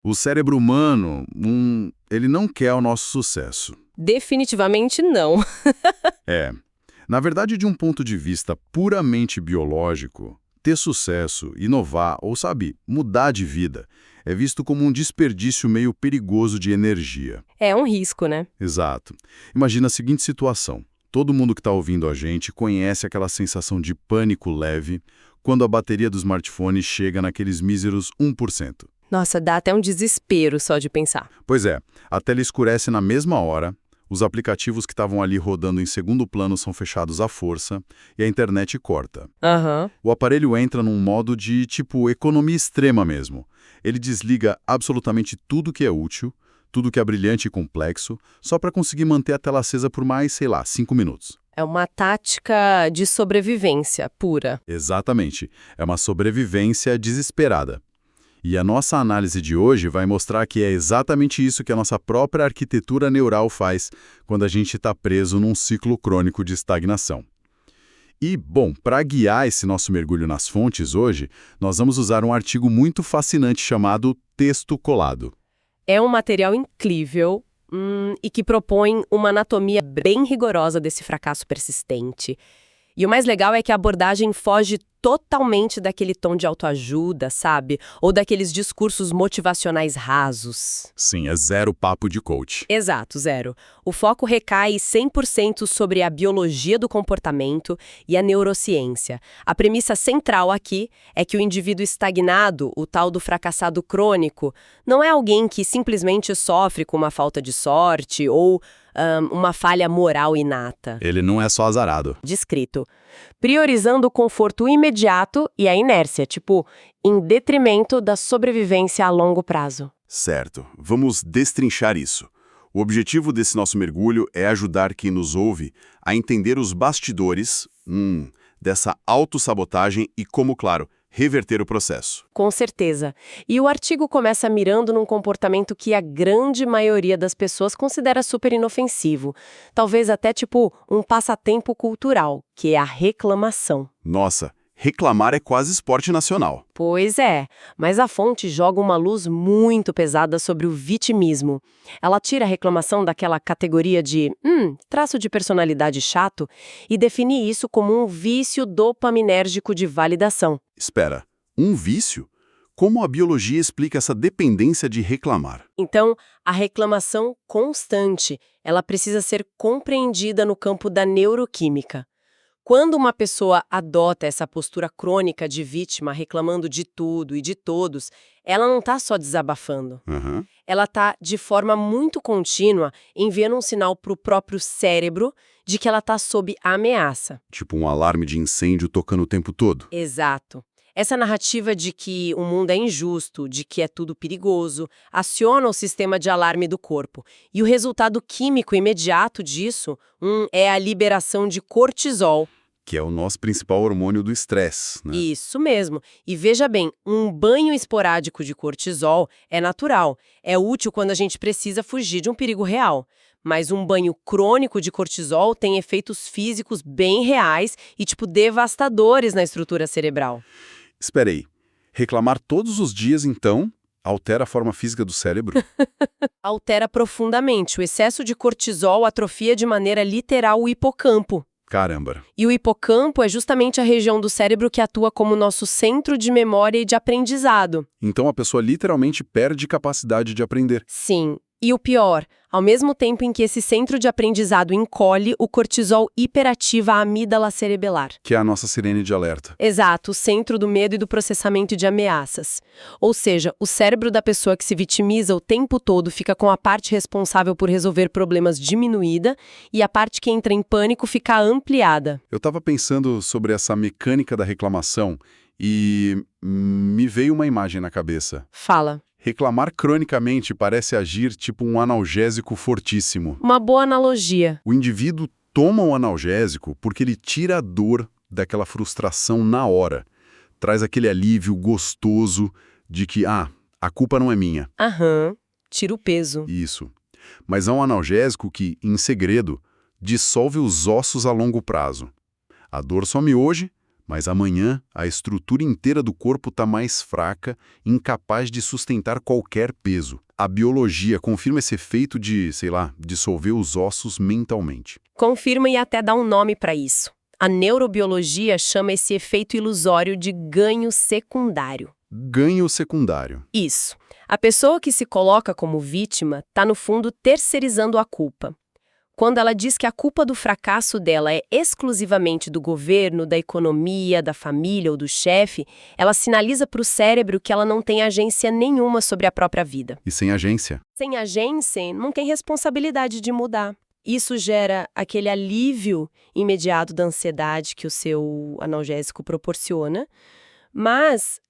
O cérebro humano, ele não quer o nosso sucesso. Definitivamente não. É. Na verdade, de um ponto de vista puramente biológico, ter sucesso, inovar ou, sabe, mudar de vida é visto como um desperdício meio perigoso de energia. É um risco, né? Exato. Imagina a seguinte situação. Todo mundo que está ouvindo a gente conhece aquela sensação de pânico leve quando a bateria do smartphone chega naqueles míseros 1%. Nossa, dá até um desespero só de pensar. Pois é, a tela escurece na mesma hora, os aplicativos que estavam ali rodando em segundo plano são fechados à força e a internet corta. Aham. O aparelho entra num modo de, tipo, economia extrema mesmo. Ele desliga absolutamente tudo que é útil, tudo que é brilhante e complexo, só para conseguir manter a tela acesa por mais, sei lá, 5 minutos. É uma tática de sobrevivência pura. Exatamente. É uma sobrevivência desesperada. E a nossa análise de hoje vai mostrar que é exatamente isso que a nossa própria arquitetura neural faz quando a gente está preso num ciclo crônico de estagnação. E, bom, para guiar esse nosso mergulho nas fontes hoje, nós vamos usar um artigo muito fascinante chamado Texto Colado. É um material incrível e que propõe uma anatomia bem rigorosa desse fracasso persistente. E o mais legal é que a abordagem foge totalmente daquele tom de autoajuda, sabe? Ou daqueles discursos motivacionais rasos. Sim, é zero papo de coach. Exato, zero. O foco recai 100% sobre a biologia do comportamento e a neurociência. A premissa central aqui é que o indivíduo estagnado, o tal do fracassado crônico, não é alguém que simplesmente sofre com uma falta de sorte ou uma falha moral inata. Ele não é só azarado. Descrito. Priorizando o conforto imediato e a inércia, tipo, em detrimento da sobrevivência a longo prazo. Certo, vamos destrinchar isso. O objetivo desse nosso mergulho é ajudar quem nos ouve a entender os bastidores dessa autossabotagem e como, claro, reverter o processo. Com certeza. E o artigo começa mirando num comportamento que a grande maioria das pessoas considera super inofensivo. Talvez até tipo um passatempo cultural, que é a reclamação. Nossa, reclamar é quase esporte nacional. Pois é, mas a fonte joga uma luz muito pesada sobre o vitimismo. Ela tira a reclamação daquela categoria de traço de personalidade chato e define isso como um vício dopaminérgico de validação. Espera, um vício? Como a biologia explica essa dependência de reclamar? Então, a reclamação constante, ela precisa ser compreendida no campo da neuroquímica. Quando uma pessoa adota essa postura crônica de vítima, reclamando de tudo e de todos, ela não está só desabafando. Uhum. Ela está, de forma muito contínua, enviando um sinal para o próprio cérebro de que ela está sob ameaça. Tipo um alarme de incêndio tocando o tempo todo. Exato. Essa narrativa de que o mundo é injusto, de que é tudo perigoso, aciona o sistema de alarme do corpo. E o resultado químico imediato disso é a liberação de cortisol. Que é o nosso principal hormônio do estresse, né? Isso mesmo. E veja bem, um banho esporádico de cortisol é natural. É útil quando a gente precisa fugir de um perigo real. Mas um banho crônico de cortisol tem efeitos físicos bem reais e, devastadores na estrutura cerebral. Espera aí. Reclamar todos os dias, então, altera a forma física do cérebro? Altera profundamente. O excesso de cortisol atrofia de maneira literal o hipocampo. Caramba. E o hipocampo é justamente a região do cérebro que atua como nosso centro de memória e de aprendizado. Então a pessoa literalmente perde capacidade de aprender. Sim. E o pior, ao mesmo tempo em que esse centro de aprendizado encolhe, o cortisol hiperativa a amígdala cerebelar. Que é a nossa sirene de alerta. Exato, o centro do medo e do processamento de ameaças. Ou seja, o cérebro da pessoa que se vitimiza o tempo todo fica com a parte responsável por resolver problemas diminuída e a parte que entra em pânico fica ampliada. Eu estava pensando sobre essa mecânica da reclamação e me veio uma imagem na cabeça. Fala. Reclamar cronicamente parece agir tipo um analgésico fortíssimo. Uma boa analogia. O indivíduo toma o analgésico porque ele tira a dor daquela frustração na hora. Traz aquele alívio gostoso de que, a culpa não é minha. Aham, tira o peso. Isso. Mas é um analgésico que, em segredo, dissolve os ossos a longo prazo. A dor some hoje, Mas amanhã, a estrutura inteira do corpo está mais fraca, incapaz de sustentar qualquer peso. A biologia confirma esse efeito de, sei lá, dissolver os ossos mentalmente. Confirma e até dá um nome para isso. A neurobiologia chama esse efeito ilusório de ganho secundário. Ganho secundário. Isso. A pessoa que se coloca como vítima está, no fundo, terceirizando a culpa. Quando ela diz que a culpa do fracasso dela é exclusivamente do governo, da economia, da família ou do chefe, ela sinaliza para o cérebro que ela não tem agência nenhuma sobre a própria vida. E sem agência? Sem agência, não tem responsabilidade de mudar. Isso gera aquele alívio imediato da ansiedade que o seu analgésico proporciona, mas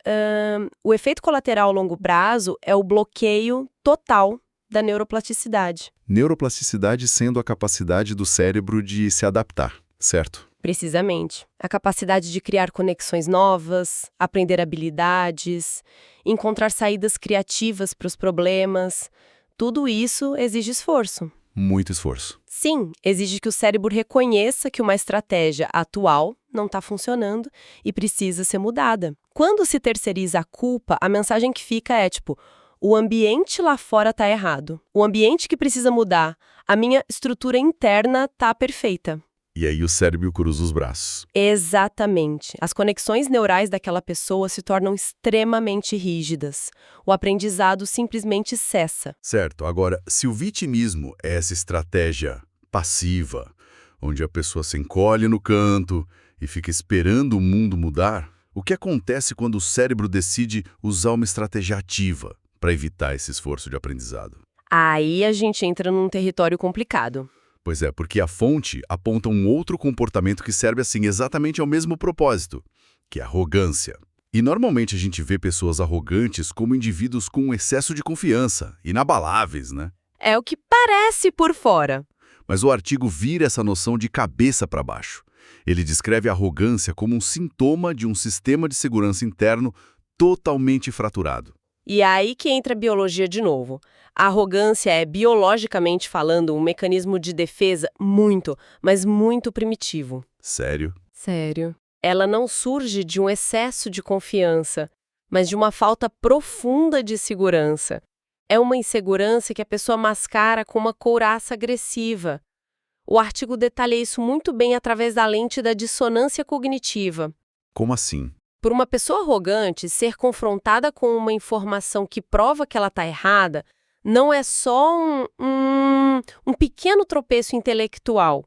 o efeito colateral a longo prazo é o bloqueio total da neuroplasticidade. Neuroplasticidade sendo a capacidade do cérebro de se adaptar, certo? Precisamente. A capacidade de criar conexões novas, aprender habilidades, encontrar saídas criativas para os problemas. Tudo isso exige esforço. Muito esforço. Sim, exige que o cérebro reconheça que uma estratégia atual não está funcionando e precisa ser mudada. Quando se terceiriza a culpa, a mensagem que fica é tipo: o ambiente lá fora está errado. O ambiente que precisa mudar. A minha estrutura interna está perfeita. E aí o cérebro cruza os braços. Exatamente. As conexões neurais daquela pessoa se tornam extremamente rígidas. O aprendizado simplesmente cessa. Certo. Agora, se o vitimismo é essa estratégia passiva, onde a pessoa se encolhe no canto e fica esperando o mundo mudar, o que acontece quando o cérebro decide usar uma estratégia ativa para evitar esse esforço de aprendizado? Aí a gente entra num território complicado. Pois é, porque a fonte aponta um outro comportamento que serve assim exatamente ao mesmo propósito, que é a arrogância. E normalmente a gente vê pessoas arrogantes como indivíduos com um excesso de confiança, inabaláveis, né? É o que parece por fora. Mas o artigo vira essa noção de cabeça para baixo. Ele descreve a arrogância como um sintoma de um sistema de segurança interno totalmente fraturado. E é aí que entra a biologia de novo. A arrogância é, biologicamente falando, um mecanismo de defesa muito, mas muito primitivo. Sério? Sério. Ela não surge de um excesso de confiança, mas de uma falta profunda de segurança. É uma insegurança que a pessoa mascara com uma couraça agressiva. O artigo detalha isso muito bem através da lente da dissonância cognitiva. Como assim? Por uma pessoa arrogante, ser confrontada com uma informação que prova que ela está errada não é só um pequeno tropeço intelectual.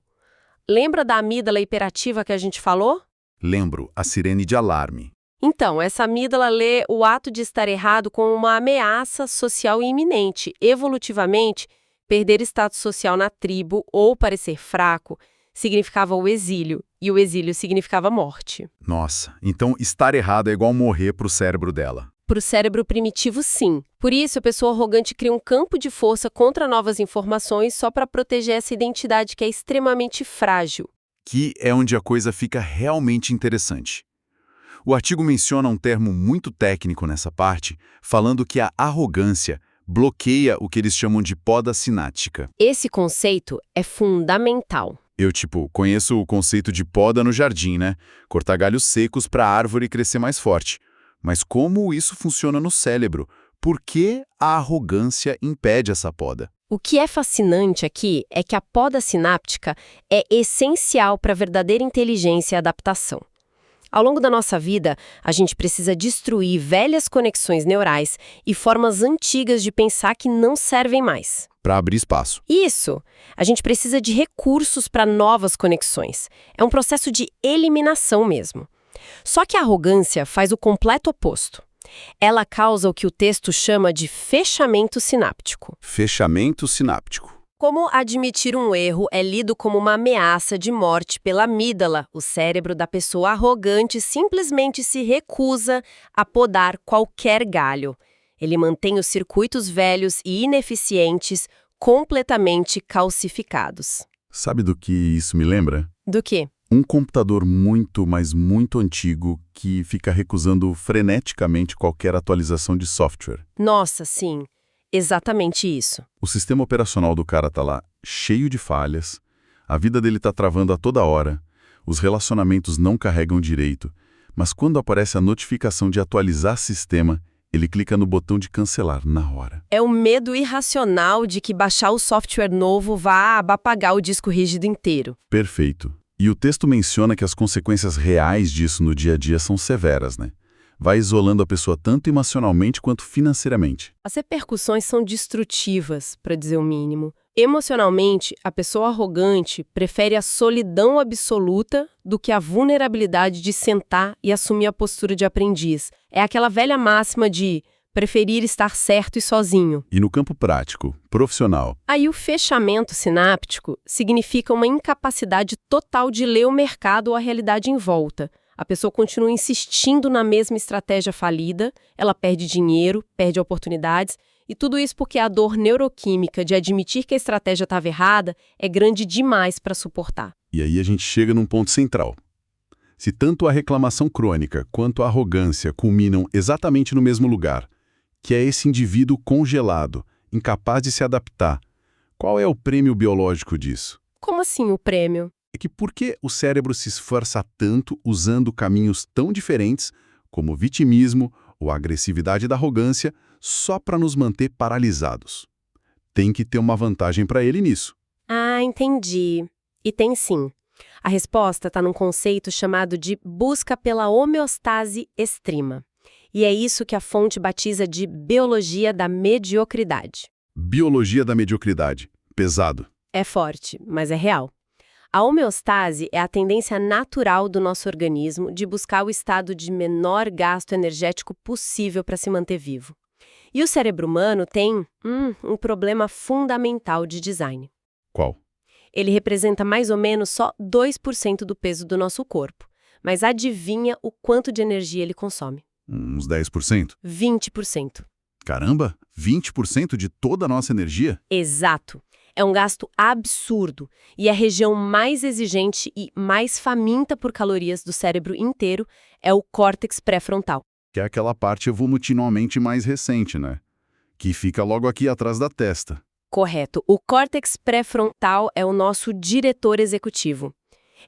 Lembra da amígdala hiperativa que a gente falou? Lembro, a sirene de alarme. Então, essa amígdala lê o ato de estar errado como uma ameaça social iminente. Evolutivamente, perder status social na tribo ou parecer fraco significava o exílio, e o exílio significava morte. Nossa, então estar errado é igual morrer para o cérebro dela. Para o cérebro primitivo, sim. Por isso, a pessoa arrogante cria um campo de força contra novas informações só para proteger essa identidade que é extremamente frágil. Que é onde a coisa fica realmente interessante. O artigo menciona um termo muito técnico nessa parte, falando que a arrogância bloqueia o que eles chamam de poda sináptica. Esse conceito é fundamental. Eu, conheço o conceito de poda no jardim, né? Cortar galhos secos para a árvore crescer mais forte. Mas como isso funciona no cérebro? Por que a arrogância impede essa poda? O que é fascinante aqui é que a poda sináptica é essencial para a verdadeira inteligência e adaptação. Ao longo da nossa vida, a gente precisa destruir velhas conexões neurais e formas antigas de pensar que não servem mais. Para abrir espaço. Isso! A gente precisa de recursos para novas conexões. É um processo de eliminação mesmo. Só que a arrogância faz o completo oposto. Ela causa o que o texto chama de fechamento sináptico. Fechamento sináptico. Como admitir um erro é lido como uma ameaça de morte pela amígdala, o cérebro da pessoa arrogante simplesmente se recusa a podar qualquer galho. Ele mantém os circuitos velhos e ineficientes completamente calcificados. Sabe do que isso me lembra? Do quê? Um computador muito, mas muito antigo que fica recusando freneticamente qualquer atualização de software. Nossa, sim. Exatamente isso. O sistema operacional do cara tá lá cheio de falhas, a vida dele tá travando a toda hora, os relacionamentos não carregam direito Mas quando aparece a notificação de atualizar sistema, ele clica no botão de cancelar na hora. É o medo irracional de que baixar o software novo vá apagar o disco rígido inteiro. Perfeito. E o texto menciona que as consequências reais disso no dia a dia são severas, né? Vai isolando a pessoa tanto emocionalmente quanto financeiramente. As repercussões são destrutivas, para dizer o mínimo. Emocionalmente, a pessoa arrogante prefere a solidão absoluta do que a vulnerabilidade de sentar e assumir a postura de aprendiz. É aquela velha máxima de preferir estar certo e sozinho. E no campo prático, profissional, Aí o fechamento sináptico significa uma incapacidade total de ler o mercado ou a realidade em volta. A pessoa continua insistindo na mesma estratégia falida, ela perde dinheiro, perde oportunidades, e tudo isso porque a dor neuroquímica de admitir que a estratégia estava errada é grande demais para suportar. E aí a gente chega num ponto central. Se tanto a reclamação crônica quanto a arrogância culminam exatamente no mesmo lugar, que é esse indivíduo congelado, incapaz de se adaptar, qual é o prêmio biológico disso? Como assim o prêmio? É que por que o cérebro se esforça tanto usando caminhos tão diferentes, como o vitimismo ou a agressividade da arrogância, só para nos manter paralisados? Tem que ter uma vantagem para ele nisso. Ah, entendi. E tem sim. A resposta está num conceito chamado de busca pela homeostase extrema. E é isso que a fonte batiza de biologia da mediocridade. Biologia da mediocridade. Pesado. É forte, mas é real. A homeostase é a tendência natural do nosso organismo de buscar o estado de menor gasto energético possível para se manter vivo. E o cérebro humano tem um problema fundamental de design. Qual? Ele representa mais ou menos só 2% do peso do nosso corpo. Mas adivinha o quanto de energia ele consome? Uns 10%? 20%. Caramba, 20% de toda a nossa energia? Exato. É um gasto absurdo e a região mais exigente e mais faminta por calorias do cérebro inteiro é o córtex pré-frontal. Que é aquela parte evolutivamente mais recente, né? Que fica logo aqui atrás da testa. Correto. O córtex pré-frontal é o nosso diretor executivo.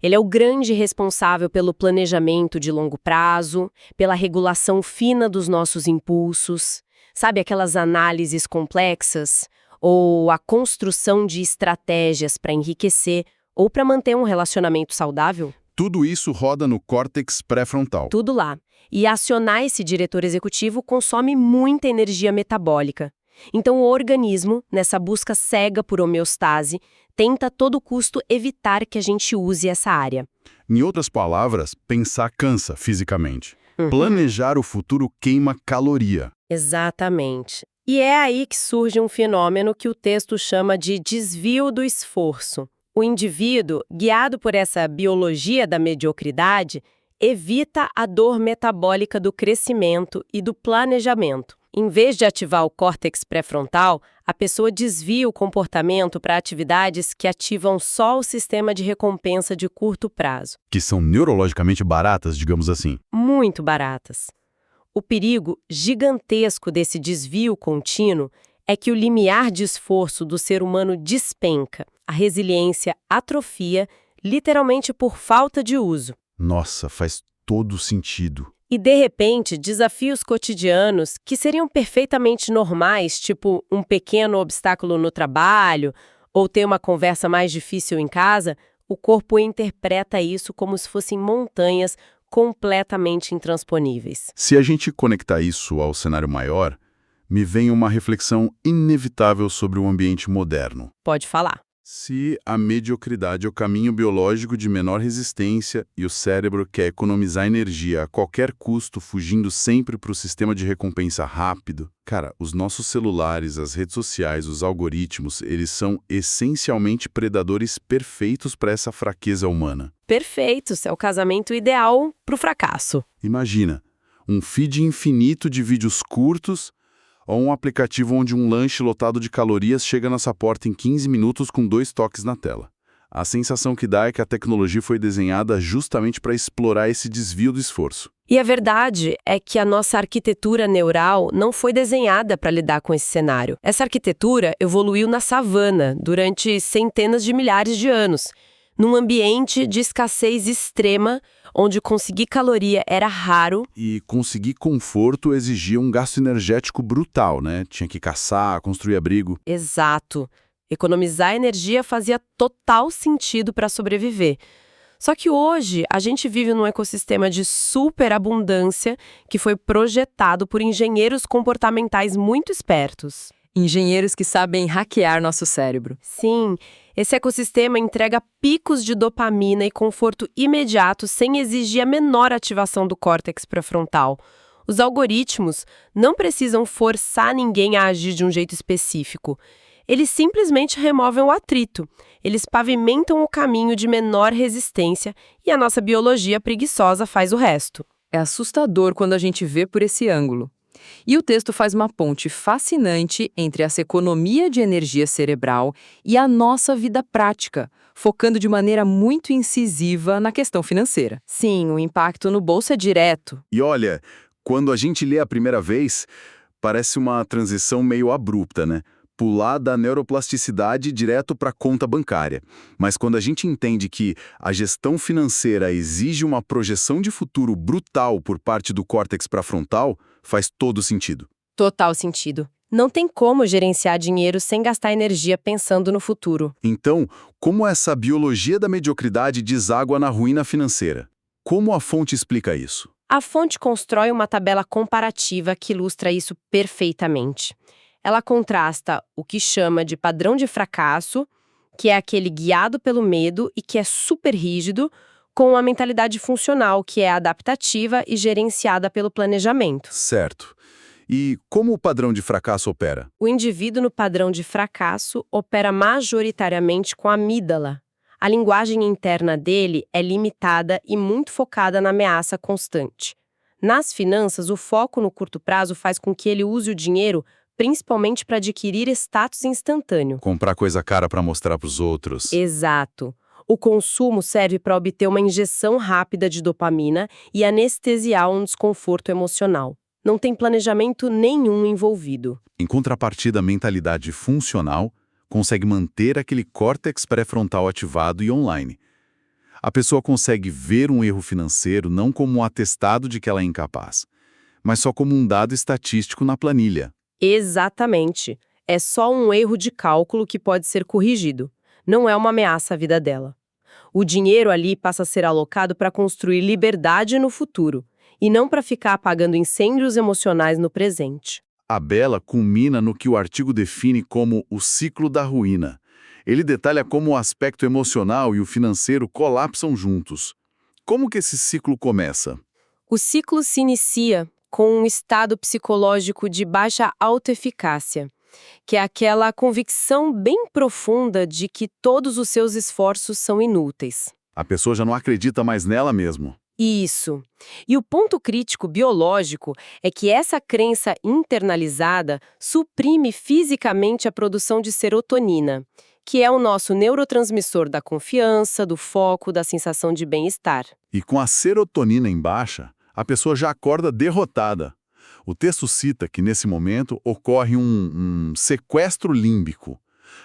Ele é o grande responsável pelo planejamento de longo prazo, pela regulação fina dos nossos impulsos, sabe aquelas análises complexas? Ou a construção de estratégias para enriquecer ou para manter um relacionamento saudável? Tudo isso roda no córtex pré-frontal. Tudo lá. E acionar esse diretor executivo consome muita energia metabólica. Então o organismo, nessa busca cega por homeostase, tenta a todo custo evitar que a gente use essa área. Em outras palavras, pensar cansa fisicamente. Planejar o futuro queima caloria. Exatamente. E é aí que surge um fenômeno que o texto chama de desvio do esforço. O indivíduo, guiado por essa biologia da mediocridade, evita a dor metabólica do crescimento e do planejamento. Em vez de ativar o córtex pré-frontal, a pessoa desvia o comportamento para atividades que ativam só o sistema de recompensa de curto prazo. Que são neurologicamente baratas, digamos assim. Muito baratas. O perigo gigantesco desse desvio contínuo é que o limiar de esforço do ser humano despenca, a resiliência atrofia, literalmente por falta de uso. Nossa, faz todo sentido. E, de repente, desafios cotidianos que seriam perfeitamente normais, tipo um pequeno obstáculo no trabalho ou ter uma conversa mais difícil em casa, o corpo interpreta isso como se fossem montanhas completamente intransponíveis. Se a gente conectar isso ao cenário maior, me vem uma reflexão inevitável sobre o ambiente moderno. Pode falar. Se a mediocridade é o caminho biológico de menor resistência e o cérebro quer economizar energia a qualquer custo, fugindo sempre para o sistema de recompensa rápido, cara, os nossos celulares, as redes sociais, os algoritmos, eles são essencialmente predadores perfeitos para essa fraqueza humana. Perfeitos, é o casamento ideal para o fracasso. Imagina, um feed infinito de vídeos curtos ou um aplicativo onde um lanche lotado de calorias chega à nossa porta em 15 minutos com 2 toques na tela. A sensação que dá é que a tecnologia foi desenhada justamente para explorar esse desvio do esforço. E a verdade é que a nossa arquitetura neural não foi desenhada para lidar com esse cenário. Essa arquitetura evoluiu na savana durante centenas de milhares de anos, num ambiente de escassez extrema, onde conseguir caloria era raro. E conseguir conforto exigia um gasto energético brutal, né? Tinha que caçar, construir abrigo. Exato. Economizar energia fazia total sentido para sobreviver. Só que hoje a gente vive num ecossistema de superabundância que foi projetado por engenheiros comportamentais muito espertos. Engenheiros que sabem hackear nosso cérebro. Sim, esse ecossistema entrega picos de dopamina e conforto imediato sem exigir a menor ativação do córtex pré-frontal. Os algoritmos não precisam forçar ninguém a agir de um jeito específico. Eles simplesmente removem o atrito. Eles pavimentam o caminho de menor resistência e a nossa biologia preguiçosa faz o resto. É assustador quando a gente vê por esse ângulo. E o texto faz uma ponte fascinante entre essa economia de energia cerebral e a nossa vida prática, focando de maneira muito incisiva na questão financeira. Sim, o impacto no bolso é direto. E olha, quando a gente lê a primeira vez, parece uma transição meio abrupta, né? Pular da neuroplasticidade direto para a conta bancária. Mas quando a gente entende que a gestão financeira exige uma projeção de futuro brutal por parte do córtex pré-frontal, faz todo sentido. Total sentido. Não tem como gerenciar dinheiro sem gastar energia pensando no futuro. Então, como essa biologia da mediocridade deságua na ruína financeira? Como a fonte explica isso? A fonte constrói uma tabela comparativa que ilustra isso perfeitamente. Ela contrasta o que chama de padrão de fracasso, que é aquele guiado pelo medo e que é super rígido, com a mentalidade funcional, que é adaptativa e gerenciada pelo planejamento. Certo. E como o padrão de fracasso opera? O indivíduo no padrão de fracasso opera majoritariamente com a amígdala. A linguagem interna dele é limitada e muito focada na ameaça constante. Nas finanças, o foco no curto prazo faz com que ele use o dinheiro principalmente para adquirir status instantâneo. Comprar coisa cara para mostrar para os outros. Exato. O consumo serve para obter uma injeção rápida de dopamina e anestesiar um desconforto emocional. Não tem planejamento nenhum envolvido. Em contrapartida, a mentalidade funcional consegue manter aquele córtex pré-frontal ativado e online. A pessoa consegue ver um erro financeiro não como um atestado de que ela é incapaz, mas só como um dado estatístico na planilha. Exatamente. É só um erro de cálculo que pode ser corrigido. Não é uma ameaça à vida dela. O dinheiro ali passa a ser alocado para construir liberdade no futuro, e não para ficar apagando incêndios emocionais no presente. A Bela culmina no que o artigo define como o ciclo da ruína. Ele detalha como o aspecto emocional e o financeiro colapsam juntos. Como que esse ciclo começa? O ciclo se inicia com um estado psicológico de baixa autoeficácia, que é aquela convicção bem profunda de que todos os seus esforços são inúteis. A pessoa já não acredita mais nela mesmo. Isso. E o ponto crítico biológico é que essa crença internalizada suprime fisicamente a produção de serotonina, que é o nosso neurotransmissor da confiança, do foco, da sensação de bem-estar. E com a serotonina em baixa, a pessoa já acorda derrotada. O texto cita que, nesse momento, ocorre um sequestro límbico.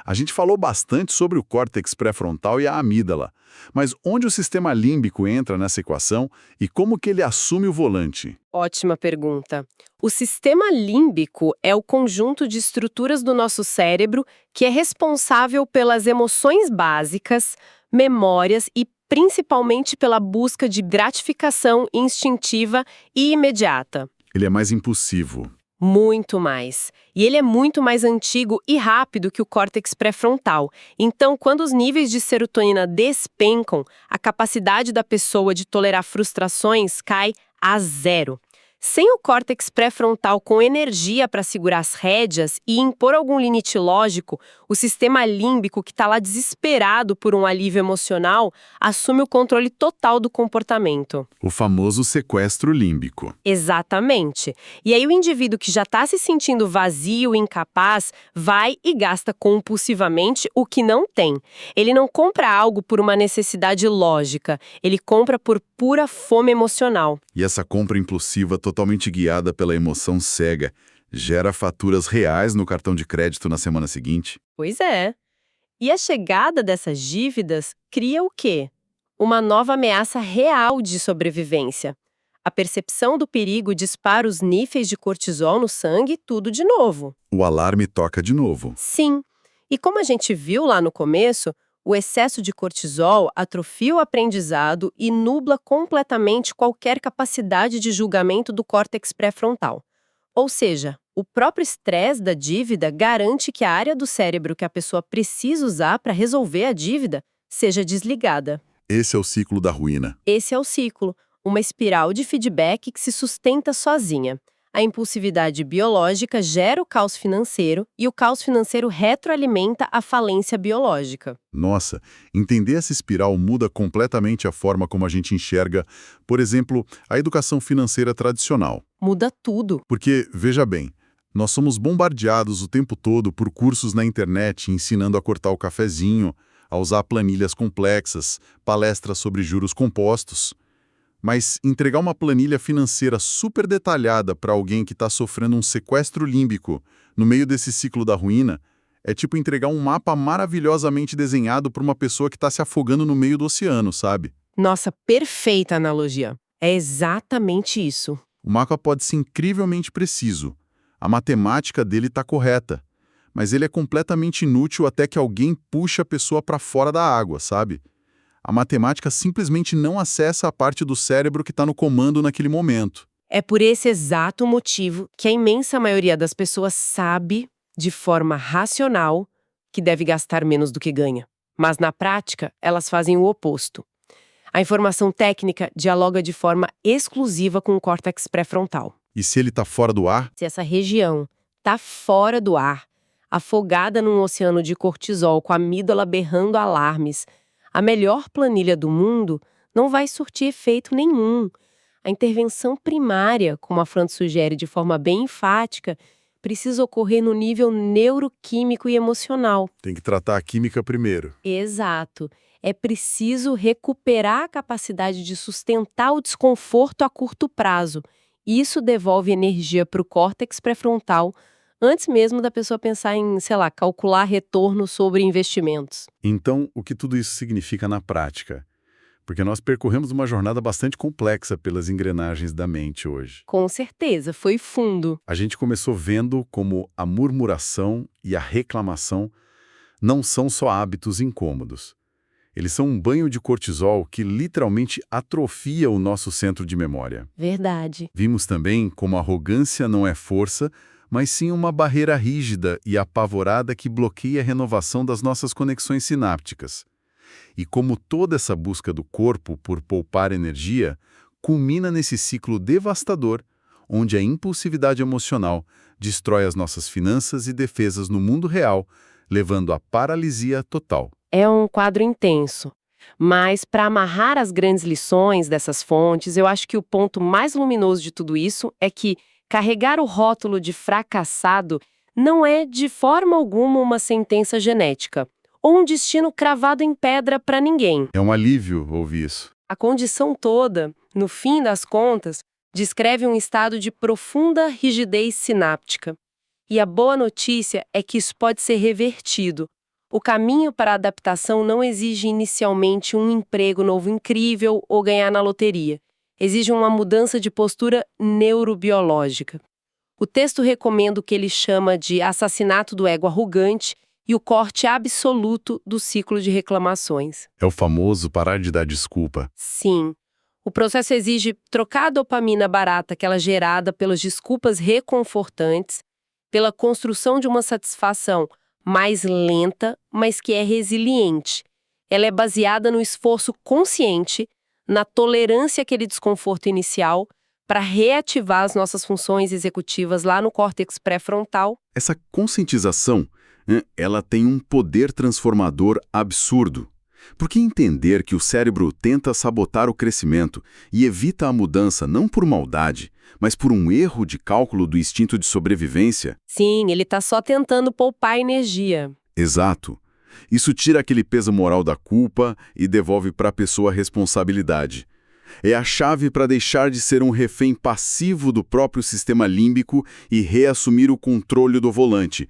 A gente falou bastante sobre o córtex pré-frontal e a amígdala, mas onde o sistema límbico entra nessa equação e como que ele assume o volante? Ótima pergunta. O sistema límbico é o conjunto de estruturas do nosso cérebro que é responsável pelas emoções básicas, memórias e principalmente pela busca de gratificação instintiva e imediata. Ele é mais impulsivo. Muito mais. E ele é muito mais antigo e rápido que o córtex pré-frontal. Então, quando os níveis de serotonina despencam, a capacidade da pessoa de tolerar frustrações cai a zero. Sem o córtex pré-frontal com energia para segurar as rédeas e impor algum limite lógico, o sistema límbico, que está lá desesperado por um alívio emocional, assume o controle total do comportamento. O famoso sequestro límbico. Exatamente. E aí o indivíduo que já está se sentindo vazio e incapaz vai e gasta compulsivamente o que não tem. Ele não compra algo por uma necessidade lógica, ele compra por pura fome emocional. E essa compra impulsiva, totalmente guiada pela emoção cega, gera faturas reais no cartão de crédito na semana seguinte. Pois é. E a chegada dessas dívidas cria o quê? uma nova ameaça real de sobrevivência. A percepção do perigo dispara os níveis de cortisol no sangue, tudo de novo. O alarme toca de novo. Sim, e como a gente viu lá no começo, o excesso de cortisol atrofia o aprendizado e nubla completamente qualquer capacidade de julgamento do córtex pré-frontal. Ou seja, o próprio estresse da dívida garante que a área do cérebro que a pessoa precisa usar para resolver a dívida seja desligada. Esse é o ciclo da ruína. Esse é o ciclo, uma espiral de feedback que se sustenta sozinha. A impulsividade biológica gera o caos financeiro e o caos financeiro retroalimenta a falência biológica. Nossa, entender essa espiral muda completamente a forma como a gente enxerga, por exemplo, a educação financeira tradicional. Muda tudo. Porque, veja bem, nós somos bombardeados o tempo todo por cursos na internet ensinando a cortar o cafezinho, a usar planilhas complexas, palestras sobre juros compostos. Mas entregar uma planilha financeira super detalhada para alguém que está sofrendo um sequestro límbico no meio desse ciclo da ruína é tipo entregar um mapa maravilhosamente desenhado para uma pessoa que está se afogando no meio do oceano, sabe? Nossa, perfeita analogia. É exatamente isso. O mapa pode ser incrivelmente preciso. A matemática dele está correta. Mas ele é completamente inútil até que alguém puxe a pessoa para fora da água, sabe? A matemática simplesmente não acessa a parte do cérebro que está no comando naquele momento. É por esse exato motivo que a imensa maioria das pessoas sabe, de forma racional, que deve gastar menos do que ganha. Mas, na prática, elas fazem o oposto. A informação técnica dialoga de forma exclusiva com o córtex pré-frontal. E se ele está fora do ar? Se essa região está fora do ar, afogada num oceano de cortisol com a amígdala berrando alarmes, a melhor planilha do mundo não vai surtir efeito nenhum. A intervenção primária, como a Fran sugere de forma bem enfática, precisa ocorrer no nível neuroquímico e emocional. Tem que tratar a química primeiro. Exato. É preciso recuperar a capacidade de sustentar o desconforto a curto prazo. Isso devolve energia para o córtex pré-frontal antes mesmo da pessoa pensar em, calcular retorno sobre investimentos. Então, o que tudo isso significa na prática? Porque nós percorremos uma jornada bastante complexa pelas engrenagens da mente hoje. Com certeza, foi fundo. A gente começou vendo como a murmuração e a reclamação não são só hábitos incômodos. Eles são um banho de cortisol que literalmente atrofia o nosso centro de memória. Verdade. Vimos também como a arrogância não é força, mas sim uma barreira rígida e apavorada que bloqueia a renovação das nossas conexões sinápticas. E como toda essa busca do corpo por poupar energia culmina nesse ciclo devastador, onde a impulsividade emocional destrói as nossas finanças e defesas no mundo real, levando à paralisia total. É um quadro intenso. Mas, para amarrar as grandes lições dessas fontes, eu acho que o ponto mais luminoso de tudo isso é que carregar o rótulo de fracassado não é, de forma alguma, uma sentença genética, ou um destino cravado em pedra para ninguém. É um alívio ouvir isso. A condição toda, no fim das contas, descreve um estado de profunda rigidez sináptica. E a boa notícia é que isso pode ser revertido. O caminho para a adaptação não exige inicialmente um emprego novo incrível ou ganhar na loteria. Exige uma mudança de postura neurobiológica. O texto recomenda o que ele chama de assassinato do ego arrogante e o corte absoluto do ciclo de reclamações. É o famoso parar de dar desculpa. Sim. O processo exige trocar a dopamina barata, aquela gerada pelas desculpas reconfortantes, pela construção de uma satisfação mais lenta, mas que é resiliente. Ela é baseada no esforço consciente, na tolerância àquele desconforto inicial, para reativar as nossas funções executivas lá no córtex pré-frontal. Essa conscientização, ela tem um poder transformador absurdo. Porque entender que o cérebro tenta sabotar o crescimento e evita a mudança não por maldade, mas por um erro de cálculo do instinto de sobrevivência. Sim, ele está só tentando poupar energia. Exato. Isso tira aquele peso moral da culpa e devolve para a pessoa a responsabilidade. É a chave para deixar de ser um refém passivo do próprio sistema límbico e reassumir o controle do volante.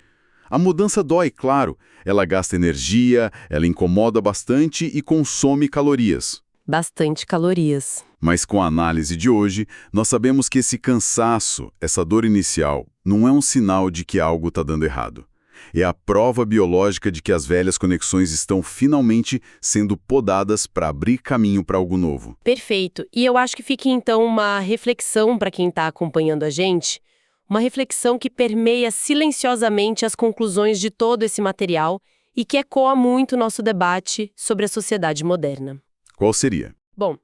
A mudança dói, claro. Ela gasta energia, ela incomoda bastante e consome calorias. Bastante calorias. Mas com a análise de hoje, nós sabemos que esse cansaço, essa dor inicial, não é um sinal de que algo está dando errado. É a prova biológica de que as velhas conexões estão finalmente sendo podadas para abrir caminho para algo novo. Perfeito. E eu acho que fica então uma reflexão para quem está acompanhando a gente, uma reflexão que permeia silenciosamente as conclusões de todo esse material e que ecoa muito o nosso debate sobre a sociedade moderna. Qual seria? Bom,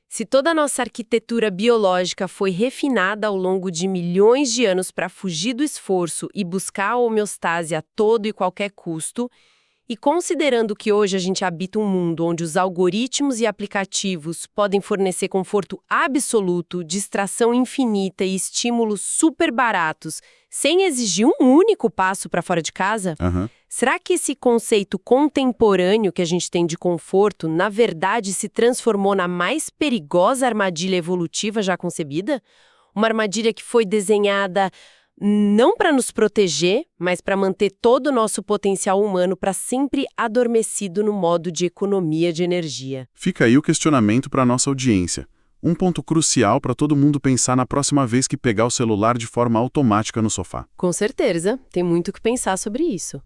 se toda a nossa arquitetura biológica foi refinada ao longo de milhões de anos para fugir do esforço e buscar a homeostase a todo e qualquer custo, e considerando que hoje a gente habita um mundo onde os algoritmos e aplicativos podem fornecer conforto absoluto, distração infinita e estímulos super baratos, sem exigir um único passo para fora de casa, será que esse conceito contemporâneo que a gente tem de conforto, na verdade, se transformou na mais perigosa armadilha evolutiva já concebida? Uma armadilha que foi desenhada não para nos proteger, mas para manter todo o nosso potencial humano para sempre adormecido no modo de economia de energia. Fica aí o questionamento para a nossa audiência. Um ponto crucial para todo mundo pensar na próxima vez que pegar o celular de forma automática no sofá. Com certeza, tem muito o que pensar sobre isso.